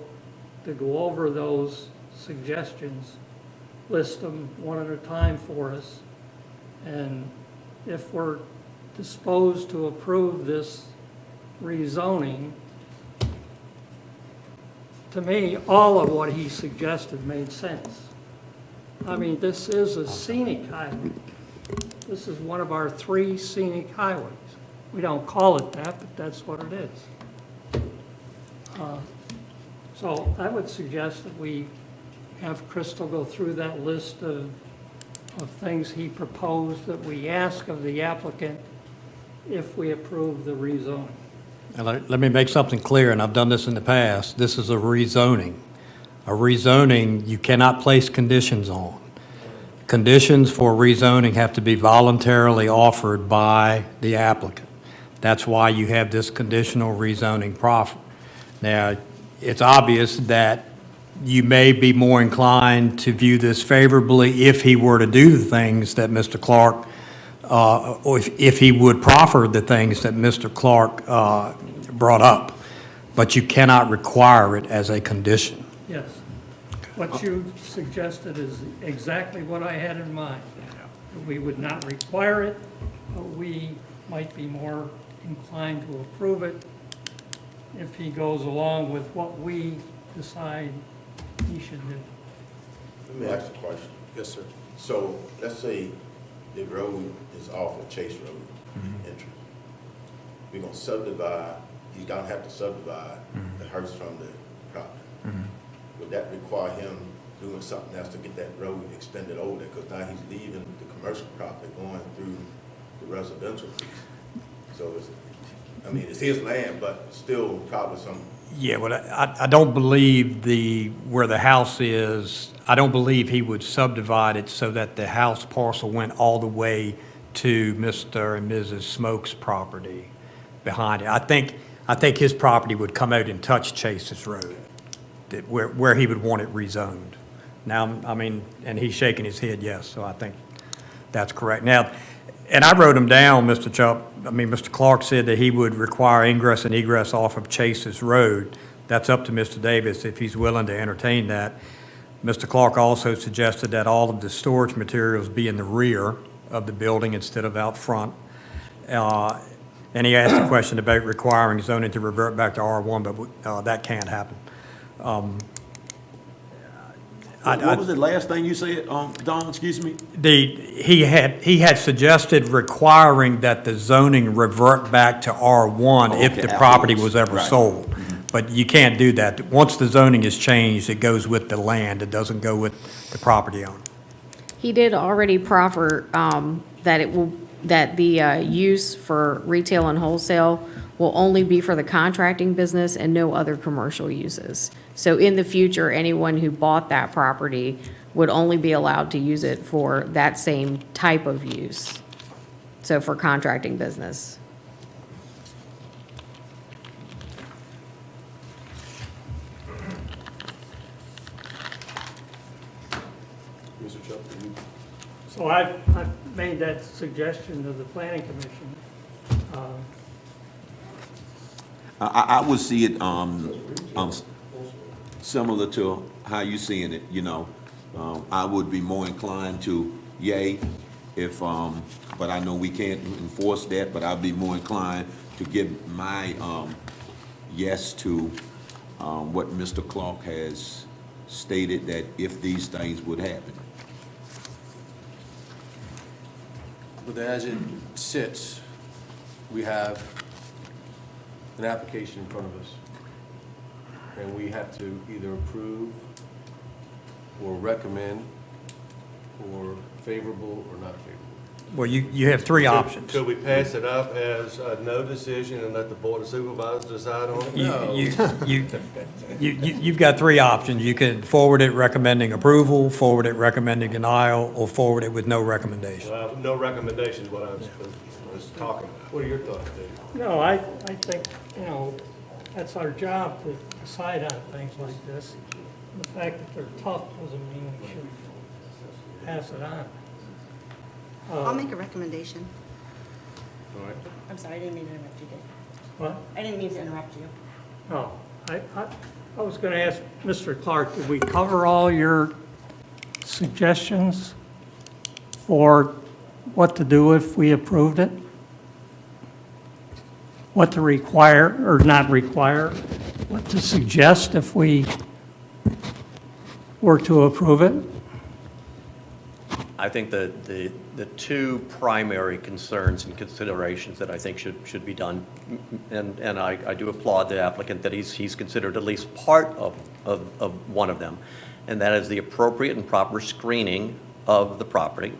to go over those suggestions, list them one at a time for us, and if we're disposed to approve this rezoning, to me, all of what he suggested made sense. I mean, this is a scenic highway. This is one of our 3 scenic highways. We don't call it that, but that's what it is. So I would suggest that we have Crystal go through that list of things he proposed, that we ask of the applicant if we approve the rezoning. And let me make something clear, and I've done this in the past. This is a rezoning. A rezoning, you cannot place conditions on. Conditions for rezoning have to be voluntarily offered by the applicant. That's why you have this conditional rezoning proffer. Now, it's obvious that you may be more inclined to view this favorably if he were to do the things that Mr. Clark, or if he would proffer the things that Mr. Clark brought up, but you cannot require it as a condition. Yes. What you suggested is exactly what I had in mind. We would not require it, but we might be more inclined to approve it if he goes along with what we decide he should do. Let me ask a question. Yes, sir. So, let's say the road is off of Chase Road entrance. We're gonna subdivide, he's gonna have to subdivide the Hurst from the property. Would that require him doing something else to get that road extended over there? Because now he's leaving the commercial property going through the residential piece. So it's his land, but still probably some. Yeah, well, I don't believe where the house is, I don't believe he would subdivide it so that the house parcel went all the way to Mr. and Mrs. Smoke's property behind it. I think his property would come out and touch Chase's Road, where he would want it rezoned. Now, I mean, and he's shaking his head, yes, so I think that's correct. Now, and I wrote him down, Mr. Clark said that he would require ingress and egress off of Chase's Road. That's up to Mr. Davis if he's willing to entertain that. Mr. Clark also suggested that all of the storage materials be in the rear of the building instead of out front. And he asked a question about requiring zoning to revert back to R1, but that can't happen. What was the last thing you said, Don, excuse me? He had suggested requiring that the zoning revert back to R1 if Okay, the property afterwards. was ever Right. sold. But you can't do that. Once the zoning is changed, it goes with the land. It doesn't go with the property owner. He did already proffer that it will that the use for retail and wholesale will only be for the contracting business and no other commercial uses. So in the future, anyone who bought that property would only be allowed to use it for that same type of use. So for contracting business. Mr. Chuck, do you? So I made that suggestion to the planning commission. I would see it, similar to how you seeing it, you know. I would be more inclined to yay if, but I know we can't enforce that, but I'd be more inclined to give my, yes to, what Mr. Clark has stated, that if these things would happen. But as it sits, we have an application in front of us. And we have to either approve or recommend or favorable or not favorable. Well, you have three options. Could we pass it up as a no decision and let the Board of Supervisors decide on it? You've got three options. You could forward it recommending approval, forward it recommending denial, or forward it with no recommendation. Well, no recommendation is what I was talking about. What are your thoughts, Dave? No, I think, you know, that's our job to decide on things like this. The fact that they're tough doesn't mean we should pass it on. I'll make a recommendation. All right. I'm sorry, I didn't mean to interrupt you, Dave. What? I didn't mean to interrupt you. Oh, I was going to ask Mr. Clark, did we cover all your suggestions for what to do if we approved it? What to require or not require? What to suggest if we were to approve it? I think the two primary concerns and considerations that I think should be done, and I do applaud the applicant that he's considered at least part of one of them, and that is the appropriate and proper screening of the property,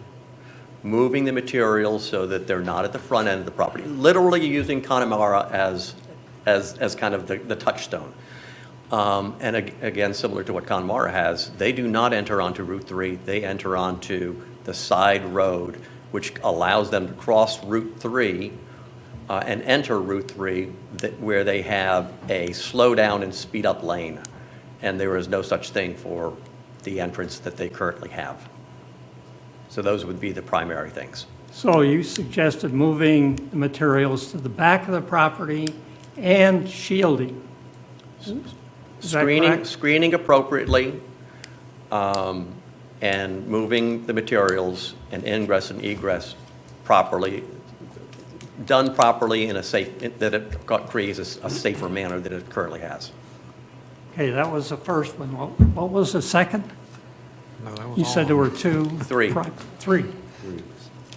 moving the materials so that they're not at the front end of the property, literally using Connemara as kind of the touchstone. And again, similar to what Connemara has, they do not enter onto Route 3, they enter onto the side road, which allows them to cross Route 3 and enter Route 3 where they have a slow down and speed up lane. And there is no such thing for the entrance that they currently have. So those would be the primary things. So you suggested moving the materials to the back of the property and shielding. Is that correct? Screening appropriately, and moving the materials and ingress and egress properly, done properly in a safe, that it creates a safer manner than it currently has. Okay, that was the first one. What was the second? No, that was You all said there of were two? Three. Three.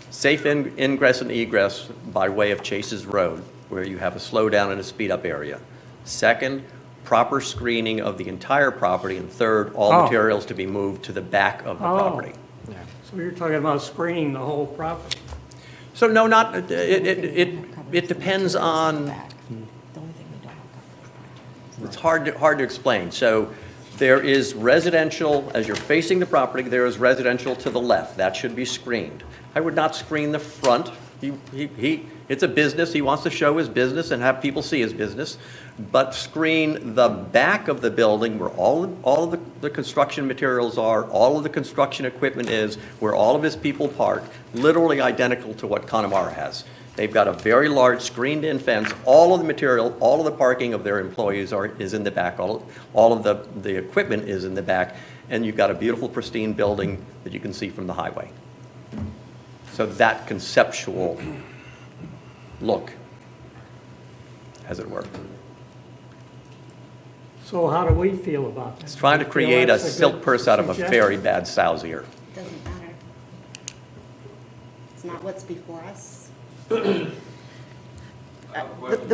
Safe ingress and egress by way of Chase's Road, where you have a slow down and a speed up area. Second, proper screening of the entire property. And third, all Oh. materials to be moved to the back of the Oh. property. So you're talking about screening the whole property? So no, not, it depends on, it's hard to explain. So there is residential, as you're facing the property, there is residential to the left. That should be screened. I would not screen the front. It's a business. He wants to show his business and have people see his business. But screen the back of the building where all of the construction materials are, all of the construction equipment is, where all of his people park, literally identical to what Connemara has. They've got a very large screened-in fence. All of the material, all of the parking of their employees is in the back. All of the equipment is in the back. And you've got a beautiful, pristine building that you can see from the highway. So that conceptual look, as it were. So how do we feel about that? It's trying to Do you feel create a that's silk good purse out of a suggestion? very bad sow's ear. Doesn't matter. It's not what's before us. The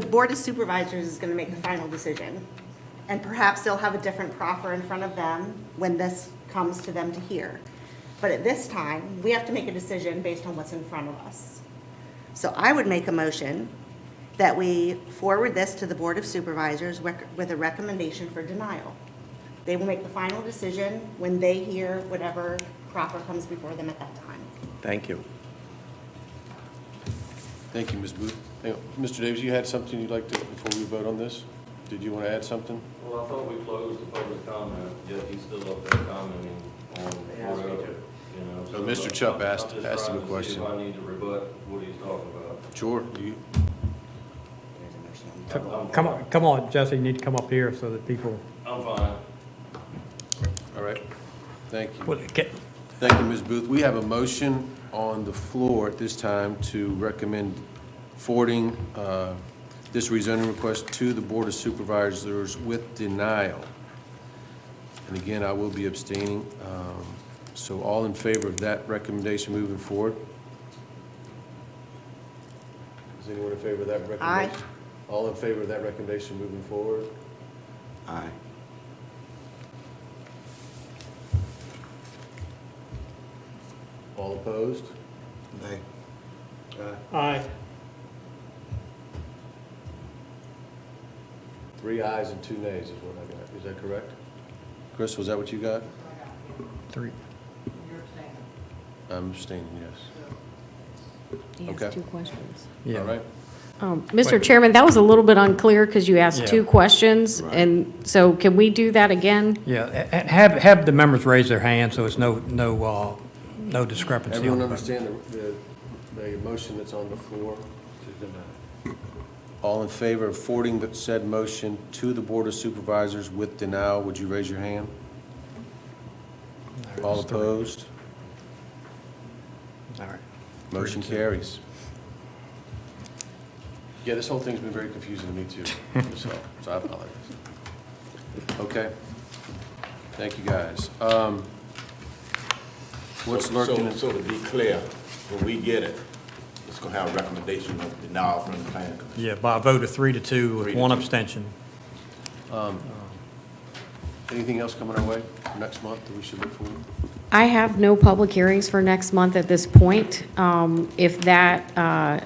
Board of Supervisors is going to make the final decision. And perhaps they'll have a different proffer in front of them when this comes to them to hear. But at this time, we have to make a decision based on what's in front of us. So I would make a motion that we forward this to the Board of Supervisors with a recommendation for denial. They will make the final decision when they hear whatever proper comes before them at that time. Thank you. Thank you, Ms. Booth. Mr. Davis, you had something you'd like to, before we vote on this? Did you want to add something? Well, I thought we closed the public comment, yet he's still up there commenting on whatever, you know. So Mr. Chubb asked I'm just him a trying to see question. if I need to rebut what he's talking about. Sure. You, Come on, Jesse, you need to come up here so that people. I'm fine. all right. Thank you. Well, get- Thank you, Ms. Booth. We have a motion on the floor at this time to recommend forwarding this rezoning request to the Board of Supervisors with denial. And again, I will be abstaining. So all in favor of that recommendation moving forward? Is anyone in favor of that recommendation? Aye. All in favor of that recommendation moving forward? Aye. All opposed? Nay. Aye. 3 ayes and 2 nays is what I got. Is that correct? Chris, was that what you got? 3. I'm abstaining, yes. He has Okay. 2 questions. Yeah. All right. Mr. Wait. Chairman, that was a little bit unclear because you asked Yeah. 2 questions. And so can we do that again? Yeah, have the members raise their hands so it's no discrepancy. on Everyone the- understand the motion that's on the floor to deny? All in favor of forwarding the said motion to the Board of Supervisors with denial, would you raise your hand? All There's 3. opposed? All right. Motion carries. Yeah, this whole thing's been very confusing to me too, so I apologize. Okay. Thank you, guys. What's lurking in? So to be clear, when we get it, it's gonna have a recommendation of denial from the planning commission. Yeah, by a vote of 3-2 with 3 to 1 2. abstention. Anything else coming our way for next month that we should look for? I have no public hearings for next month at this point. If that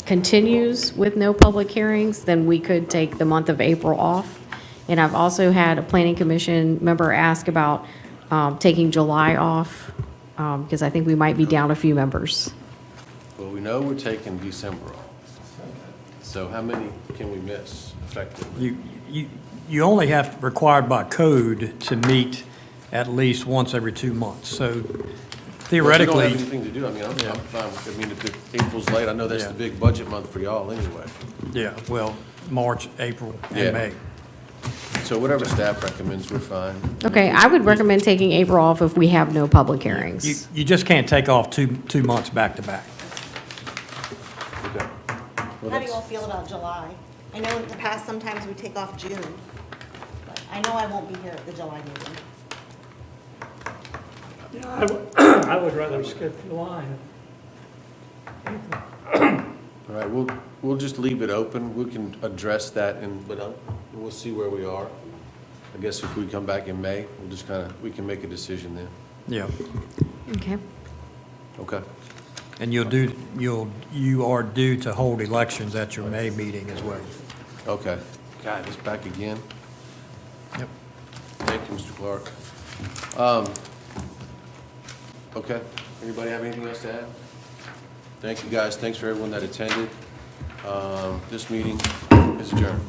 continues with no public hearings, then we could take the month of April off. And I've also had a planning commission member ask about taking July off, because I think we might be down a few members. Well, we know we're taking December off. So how many can we miss effectively? You only have, required by code to meet at least once every 2 months. So Well, if you theoretically. don't have anything to do, I mean, I'm fine with, I mean, if April's late, I know that's the Yeah. big budget month for y'all anyway. Yeah, well, March, April, Yeah. and May. So whatever staff recommends, we're fine. Okay, I would recommend taking April off if we have no public hearings. You just can't take off two months back to back. Okay. Well, How do that's- you all feel about July? I know in the past, sometimes we take off June, but I know I won't be here at the July meeting. Yeah, I would rather skip July. All right, we'll just leave it open. We can address that but we'll see where we are. I guess if we come back in May, we'll just we can make a decision then. Yeah. Okay. Okay. And you are due to hold elections at your May meeting as well. Okay. God, it's back again. Yep. Thank you, Mr. Clark. Okay, anybody have anything else to add? Thank you, guys. Thanks for everyone that attended. This meeting is adjourned.